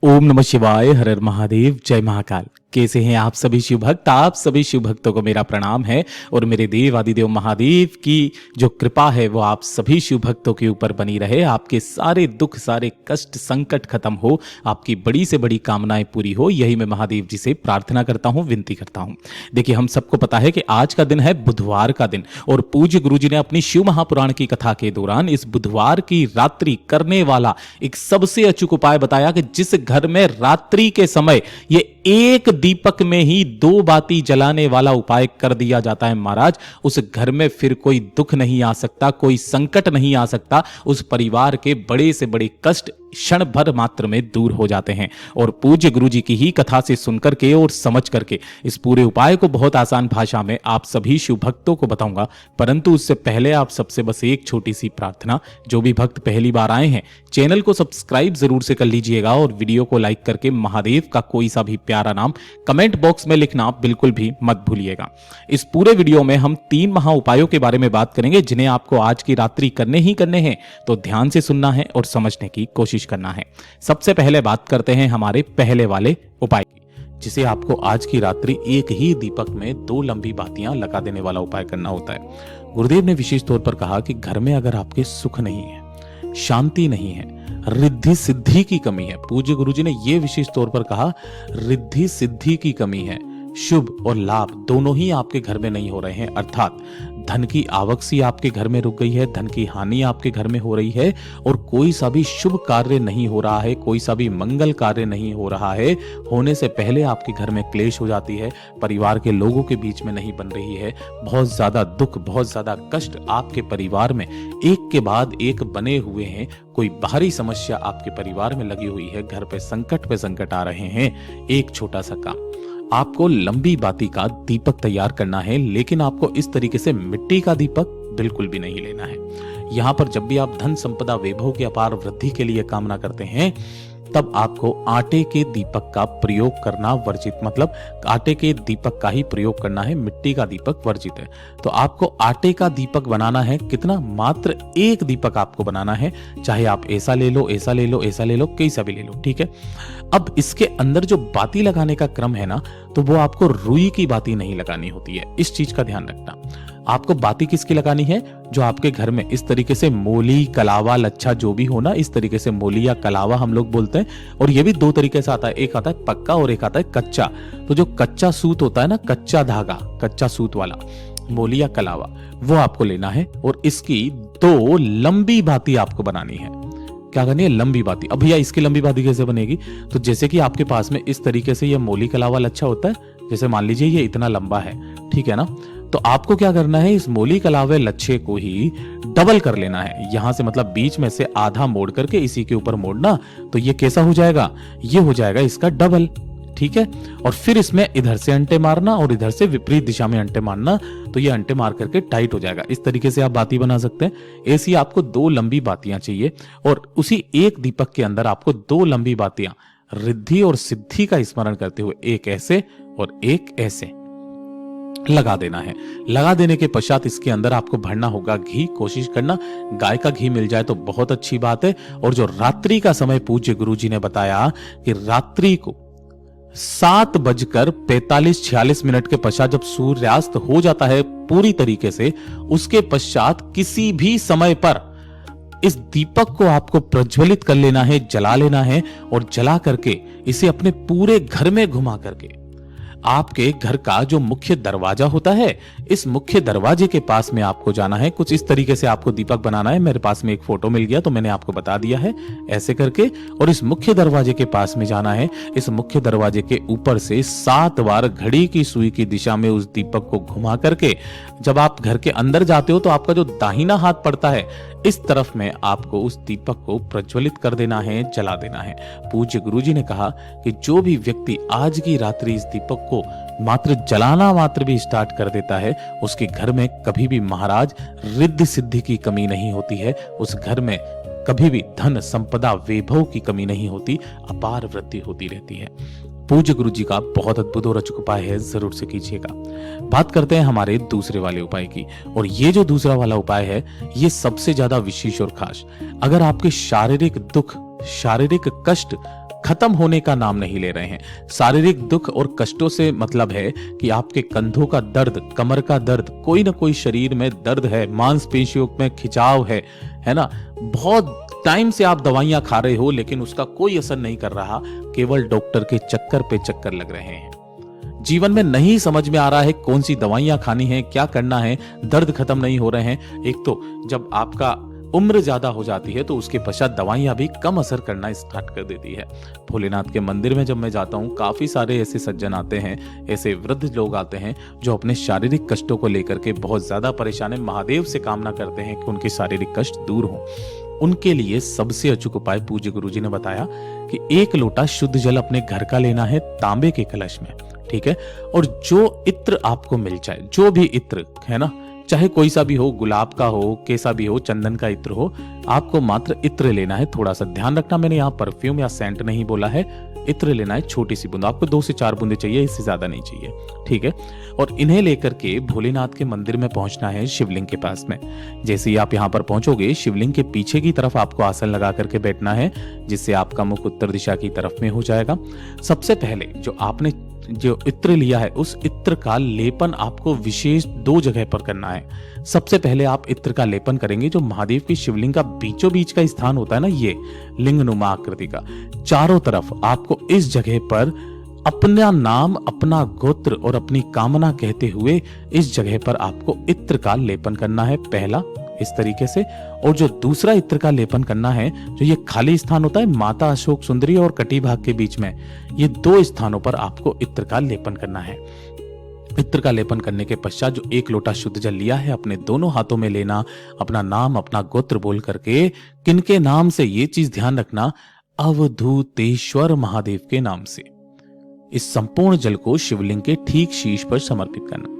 ओम नमः शिवाय, हर हर महादेव, जय महाकाल। कैसे हैं आप सभी शिव भक्त? आप सभी शिव भक्तों को मेरा प्रणाम है और मेरे देव आदिदेव महादेव की जो कृपा है वो आप सभी शिव भक्तों के ऊपर बनी रहे। आपके सारे दुख, सारे कष्ट, संकट खत्म हो, आपकी बड़ी से बड़ी कामनाएं पूरी हो, यही मैं महादेव जी से प्रार्थना करता हूं, विनती करता हूं। देखिए, हम सबको पता है कि आज का दिन है बुधवार का दिन और पूज्य गुरु जी ने अपनी शिव महापुराण की कथा के दौरान इस बुधवार की रात्रि करने वाला एक सबसे अचूक उपाय बताया कि जिस घर में रात्रि के समय ये एक दीपक में ही दो बाती जलाने वाला उपाय कर दिया जाता है महाराज, उस घर में फिर कोई दुख नहीं आ सकता, कोई संकट नहीं आ सकता। उस परिवार के बड़े से बड़े कष्ट क्षण भर मात्र में दूर हो जाते हैं। और पूज्य गुरु जी की ही कथा से सुनकर के और समझ करके इस पूरे उपाय को बहुत आसान भाषा में आप सभी शिव भक्तों को बताऊंगा। परंतु उससे पहले आप सबसे बस एक छोटी सी प्रार्थना, जो भी भक्त पहली बार आए हैं चैनल को सब्सक्राइब जरूर से कर लीजिएगा और वीडियो को लाइक करके महादेव का कोई सा भी प्यारा नाम कमेंट बॉक्स में लिखना बिल्कुल भी मत भूलिएगा। इस पूरे वीडियो में हम 3 महा उपायों के बारे में बात करेंगे जिन्हें आपको आज की रात्रि करने ही करने हैं, तो ध्यान से सुनना है और समझने की कोशिश करना है। सबसे पहले बात करते हैं हमारे पहले वाले उपाय की, जिसे आपको आज की रात्रि एक ही दीपक में 2 लंबी बातियां लगा देने वाला उपाय करना होता है। गुरुदेव ने विशेष तौर पर कहा कि घर में अगर आपके सुख नहीं है, शांति नहीं है, रिद्धि सिद्धि की कमी है, पूज्य गुरु जी ने यह विशेष तौर पर कहा रिद्धि सिद्धि की कमी है, शुभ और लाभ दोनों ही आपके घर में नहीं हो रहे हैं, अर्थात धन की आवक सी आपके घर में रुक गई है, धन की हानि आपके घर में हो रही है और कोई सा भी शुभ कार्य नहीं हो रहा है, कोई सा भी मंगल कार्य नहीं हो रहा है। होने से पहले आपके घर में क्लेश हो जाती है, परिवार के लोगों के बीच में नहीं बन रही है, बहुत ज्यादा दुख, बहुत ज्यादा कष्ट आपके परिवार में एक के बाद एक बने हुए हैं, कोई बाहरी समस्या आपके परिवार में लगी हुई है, घर पे संकट आ रहे हैं। एक छोटा सा काम, आपको लंबी बाती का दीपक तैयार करना है, लेकिन आपको इस तरीके से मिट्टी का दीपक बिल्कुल भी नहीं लेना है। यहां पर जब भी आप धन संपदा वैभव की अपार वृद्धि के लिए कामना करते हैं, तब आपको आटे के दीपक का प्रयोग करना वर्जित, मतलब आटे के दीपक का ही प्रयोग करना है, मिट्टी का दीपक वर्जित है। तो आपको आटे का दीपक बनाना है। कितना? मात्र 1 दीपक आपको बनाना है, चाहे आप ऐसा ले लो, ऐसा ले लो, ऐसा ले लो, कैसा भी ले लो, ठीक है। अब इसके अंदर जो बाती लगाने का क्रम है ना, तो वो आपको रुई की बाती नहीं लगानी होती है, इस चीज का ध्यान रखना। आपको बाती किसकी लगानी है? जो आपके घर में इस तरीके से मोली, कलावा, लच्छा जो भी हो ना, इस तरीके से मोली या कलावा हम लोग बोलते हैं। और ये भी 2 तरीके से आता है, एक आता है पक्का और एक आता है कच्चा। तो जो कच्चा सूत होता है ना, कच्चा धागा, कच्चा सूत वाला मोली या कलावा, वो आपको लेना है और इसकी 2 लंबी बाती आपको बनानी है। क्या करनी है? लंबी बाती। अब भैया इसकी लंबी बाती कैसे बनेगी? तो जैसे कि आपके पास में इस तरीके से ये मोली कलावा लच्छा होता है, जैसे मान लीजिए ये इतना लंबा है, ठीक है ना। तो आपको क्या करना है, इस मोली कलावे लच्छे को ही डबल कर लेना है। यहां से मतलब बीच में से आधा मोड़ करके इसी के ऊपर मोड़ना, तो ये कैसा हो जाएगा? ये हो जाएगा इसका डबल, ठीक है। और फिर इसमें इधर से अंटे मारना और इधर से विपरीत दिशा में अंटे मारना, तो ये अंटे मार करके टाइट हो जाएगा। इस तरीके से आप बाती बना सकते हैं। ऐसी आपको 2 लंबी बातियां चाहिए और उसी एक दीपक के अंदर आपको 2 लंबी बातियां रिद्धि और सिद्धि का स्मरण करते हुए एक ऐसे और एक ऐसे लगा देना है। लगा देने के पश्चात इसके अंदर आपको भरना होगा घी। कोशिश करना गाय का घी मिल जाए तो बहुत अच्छी बात है। और जो रात्रि का समय पूज्य गुरु जी ने बताया कि रात्रि को 7:45-46 के पश्चात जब सूर्यास्त हो जाता है पूरी तरीके से, उसके पश्चात किसी भी समय पर इस दीपक को आपको प्रज्वलित कर लेना है, जला लेना है और जला करके इसे अपने पूरे घर में घुमा करके आपके घर का जो मुख्य दरवाजा होता है, इस मुख्य दरवाजे के पास में आपको जाना है। कुछ इस तरीके से आपको दीपक बनाना है। मेरे पास में एक फोटो मिल गया तो मैंने आपको बता दिया है, ऐसे करके। और इस मुख्य दरवाजे के पास में जाना है। इस मुख्य दरवाजे के ऊपर से 7 बार घड़ी की सुई की दिशा में उस दीपक को घुमा करके जब आप घर के अंदर जाते हो तो आपका जो दाहिना हाथ पड़ता है, इस तरफ में आपको उस दीपक को प्रज्वलित कर देना है, जला देना है। पूज्य गुरुजी ने कहा कि जो भी व्यक्ति आज की रात्रि इस दीपक को मात्र जलाना मात्र भी स्टार्ट कर देता है, उसके घर में कभी भी महाराज रिद्धि सिद्धि की कमी नहीं होती है। उस घर में कभी भी धन संपदा वैभव की कमी नहीं होती, अपार वृद्धि होती रहती है। पूज्य गुरु जी का बहुत अद्भुत और अचूक उपाय है, जरूर से कीजिएगा। बात करते हैं हमारे दूसरे वाले उपाय की। और ये जो दूसरा वाला उपाय है, ये सबसे ज्यादा विशेष और खास। अगर आपके शारीरिक दुख, शारीरिक कष्ट खत्म होने का नाम नहीं ले रहे हैं। शारीरिक दुख और कष्टों से मतलब है कि आपके कंधों का दर्द, कमर का दर्द, कोई ना कोई शरीर में दर्द है, मांसपेशियों में खिंचाव है ना, बहुत टाइम से आप दवाइयां खा रहे हो लेकिन उसका कोई असर नहीं कर रहा, केवल डॉक्टर के चक्कर पे चक्कर लग रहे हैं। जीवन में नहीं समझ में आ रहा है कौन सी दवाइयां खानी है, क्या करना है, दर्द खत्म नहीं हो रहे हैं। एक तो जब आपका उम्र ज्यादा हो जाती है तो उसके पश्चात दवाइयां भी कम असर करना स्टार्ट कर देती है। भोलेनाथ के मंदिर में जब मैं जाता हूँ, काफी सारे ऐसे सज्जन आते हैं, ऐसे वृद्ध लोग आते हैं जो अपने शारीरिक कष्टों को लेकर के बहुत ज्यादा परेशान है, महादेव से कामना करते हैं कि उनके शारीरिक कष्ट दूर हों। उनके लिए सबसे अचूक उपाय पूज्य गुरुजी ने बताया कि 1 लोटा शुद्ध जल अपने घर का लेना है, तांबे के कलश में, ठीक है। और जो इत्र आपको मिल जाए, जो भी इत्र है ना, चाहे कोई सा भी हो, गुलाब का हो, कैसा भी हो, चंदन का इत्र हो, आपको मात्र इत्र लेना है। थोड़ा सा ध्यान रखना, मैंने यहाँ परफ्यूम या सेंट नहीं बोला है, इत्र लेना है, छोटी सी बूंद, आपको 2 से 4 बूंदे चाहिए, इससे ज्यादा नहीं चाहिए, ठीक है। और इन्हें लेकर के भोलेनाथ के मंदिर में पहुंचना है, शिवलिंग के पास में। जैसे ही आप यहाँ पर पहुंचोगे, शिवलिंग के पीछे की तरफ आपको आसन लगा करके बैठना है, जिससे आपका मुख उत्तर दिशा की तरफ में हो जाएगा। सबसे पहले जो आपने जो इत्र लिया है, उस इत्र का लेपन आपको विशेष 2 जगह पर करना है। सबसे पहले आप इत्र का लेपन करेंगे जो महादेव की शिवलिंग का बीचों बीच का स्थान होता है ना, ये लिंगनुमा आकृति का, चारों तरफ आपको इस जगह पर अपना नाम, अपना गोत्र और अपनी कामना कहते हुए इस जगह पर आपको इत्र का लेपन करना है, पहला इस तरीके से। और जो दूसरा इत्र का लेपन करना है, जो ये खाली स्थान होता है माता अशोक सुंदरी और कटी भाग के बीच में, ये 2 स्थानों पर आपको इत्र का लेपन करना है। इत्र का लेपन करने के पश्चात जो 1 लोटा शुद्ध जल लिया है, अपने दोनों हाथों में लेना, अपना नाम, अपना गोत्र बोल करके, किनके नाम से, ये चीज ध्यान रखना, अवधूतेश्वर महादेव के नाम से इस संपूर्ण जल को शिवलिंग के ठीक शीर्ष पर समर्पित करना।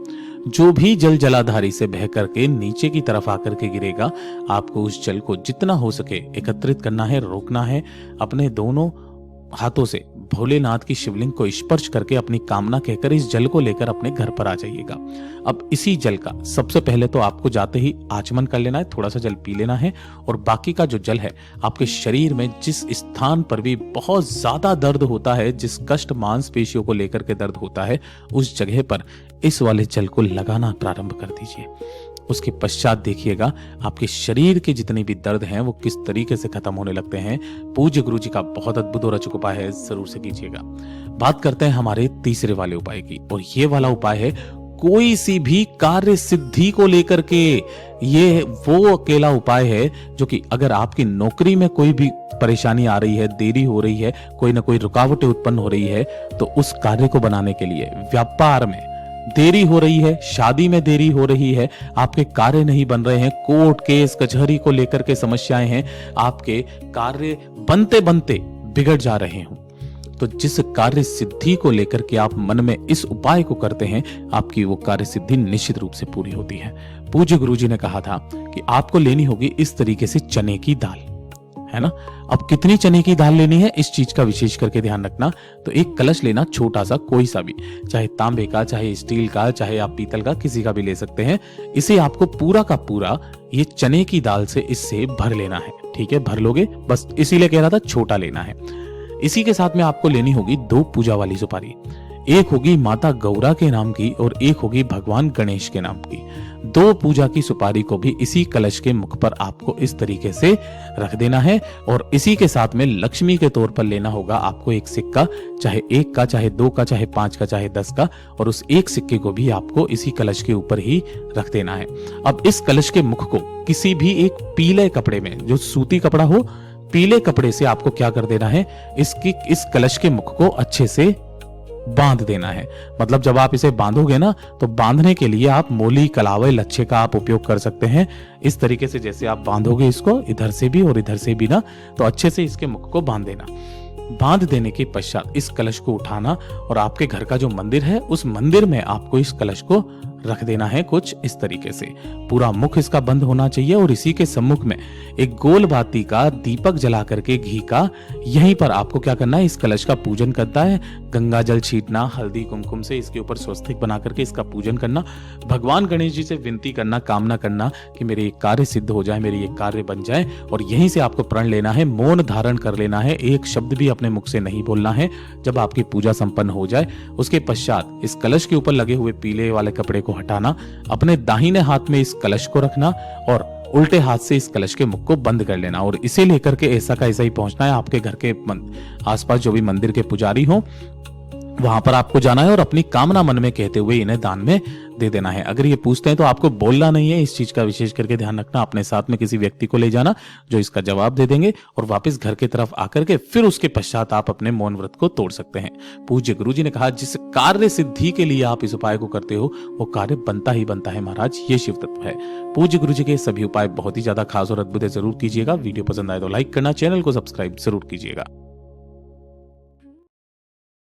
जो भी जल जलाधारी से बह करके नीचे की तरफ आकर के गिरेगा, आपको उस जल को जितना हो सके एकत्रित करना है, रोकना है। अपने दोनों हाथों से भोलेनाथ की शिवलिंग को स्पर्श करके अपनी कामना कहकर इस जल को लेकर अपने घर पर आ जाइएगा। अब इसी जल का सबसे पहले तो आपको जाते ही आचमन कर लेना है, थोड़ा सा जल पी लेना है, और बाकी का जो जल है आपके शरीर में जिस स्थान पर भी बहुत ज्यादा दर्द होता है, जिस कष्ट मांसपेशियों को लेकर के दर्द होता है, उस जगह पर इस वाले जल को लगाना प्रारंभ कर दीजिए। उसके पश्चात देखिएगा आपके शरीर के जितने भी दर्द हैं वो किस तरीके से खत्म होने लगते हैं। पूज्य गुरु जी का बहुत अद्भुत और अचूक उपाय है, जरूर से कीजिएगा। बात करते हैं हमारे तीसरे वाले उपाय की, और ये वाला उपाय है कोई सी भी कार्य सिद्धि को लेकर के। ये वो अकेला उपाय है जो कि अगर आपकी नौकरी में कोई भी परेशानी आ रही है, देरी हो रही है, कोई ना कोई रुकावटें उत्पन्न हो रही है, तो उस कार्य को बनाने के लिए, व्यापार में देरी हो रही है, शादी में देरी हो रही है, आपके कार्य नहीं बन रहे हैं, कोर्ट केस कचहरी को लेकर के समस्याएं हैं, आपके कार्य बनते बनते बिगड़ जा रहे हो, तो जिस कार्य सिद्धि को लेकर के आप मन में इस उपाय को करते हैं, आपकी वो कार्य सिद्धि निश्चित रूप से पूरी होती है। पूज्य गुरुजी ने कहा था कि आपको लेनी होगी इस तरीके से चने की दाल, है ना। अब कितनी चने की दाल लेनी है, इस चीज का विशेष करके ध्यान रखना। तो एक कलश लेना, छोटा सा, कोई सा भी, चाहे तांबे का, चाहे स्टील का, चाहे आप पीतल का, किसी का भी ले सकते हैं। इसे आपको पूरा का पूरा ये चने की दाल से इससे भर लेना है, ठीक है। भर लोगे, बस इसीलिए कह रहा था छोटा लेना है। इसी के साथ में आपको लेनी होगी 2 पूजा वाली सुपारी, एक होगी माता गौरा के नाम की और एक होगी भगवान गणेश के नाम की। 2 पूजा की सुपारी को भी इसी कलश के मुख पर आपको इस तरीके से रख देना है। और इसी के साथ में लक्ष्मी के तौर पर लेना होगा आपको एक सिक्का, चाहे 1 का, चाहे 2 का, चाहे 5 का, चाहे 10 का, और उस एक सिक्के को भी आपको इसी कलश के ऊपर ही रख देना है। अब इस कलश के मुख को किसी भी एक पीले कपड़े में, जो सूती कपड़ा हो, पीले कपड़े से आपको क्या कर देना है, इस कलश के मुख को अच्छे से बांध देना है। मतलब जब आप इसे बांधोगे ना, तो बांधने के लिए आप मोली, कलावे, लच्छे का आप उपयोग कर सकते हैं। इस तरीके से जैसे आप बांधोगे इसको, इधर से भी और इधर से भी ना, तो अच्छे से इसके मुख को बांध देना। बांध देने के पश्चात इस कलश को उठाना और आपके घर का जो मंदिर है, उस मंदिर में आपको इस कलश को रख देना है कुछ इस तरीके से। पूरा मुख इसका बंद होना चाहिए और इसी के सम्मुख में एक गोल बाती का दीपक जला करके घी का, यहीं पर आपको क्या करना है, इस कलश का पूजन करता है। गंगा जल छीटना, हल्दी कुमकुम से इसके ऊपर स्वस्तिक बना करके इसका पूजन करना, भगवान गणेश जी से विनती करना, कामना करना कि मेरे ये कार्य सिद्ध हो जाए, मेरे ये कार्य बन जाए। और यहीं से आपको प्रण लेना है, मौन धारण कर लेना है, एक शब्द भी अपने मुख से नहीं बोलना है। जब आपकी पूजा संपन्न हो जाए उसके पश्चात इस कलश के ऊपर लगे हुए पीले वाले कपड़े को हटाना, अपने दाहिने हाथ में इस कलश को रखना और उल्टे हाथ से इस कलश के मुख को बंद कर लेना और इसे लेकर के ऐसा का ऐसा ही पहुंचना है आपके घर के आसपास जो भी मंदिर के पुजारी हो, वहां पर आपको जाना है और अपनी कामना मन में कहते हुए इन्हें दान में दे देना है। अगर ये पूछते हैं तो आपको बोलना नहीं है, इस चीज का विशेष करके ध्यान रखना। अपने साथ में किसी व्यक्ति को ले जाना जो इसका जवाब दे देंगे और वापस घर की तरफ आकर के फिर उसके पश्चात आप अपने मौन व्रत को तोड़ सकते हैं। पूज्य गुरु जी ने कहा जिस कार्य सिद्धि के लिए आप इस उपाय को करते हो वो कार्य बनता ही बनता है महाराज, ये शिव तत्व है। पूज्य गुरु जी के सभी उपाय बहुत ही ज्यादा खास और अद्भुत है, जरूर कीजिएगा। वीडियो पसंद आए तो लाइक करना, चैनल को सब्सक्राइब जरूर कीजिएगा।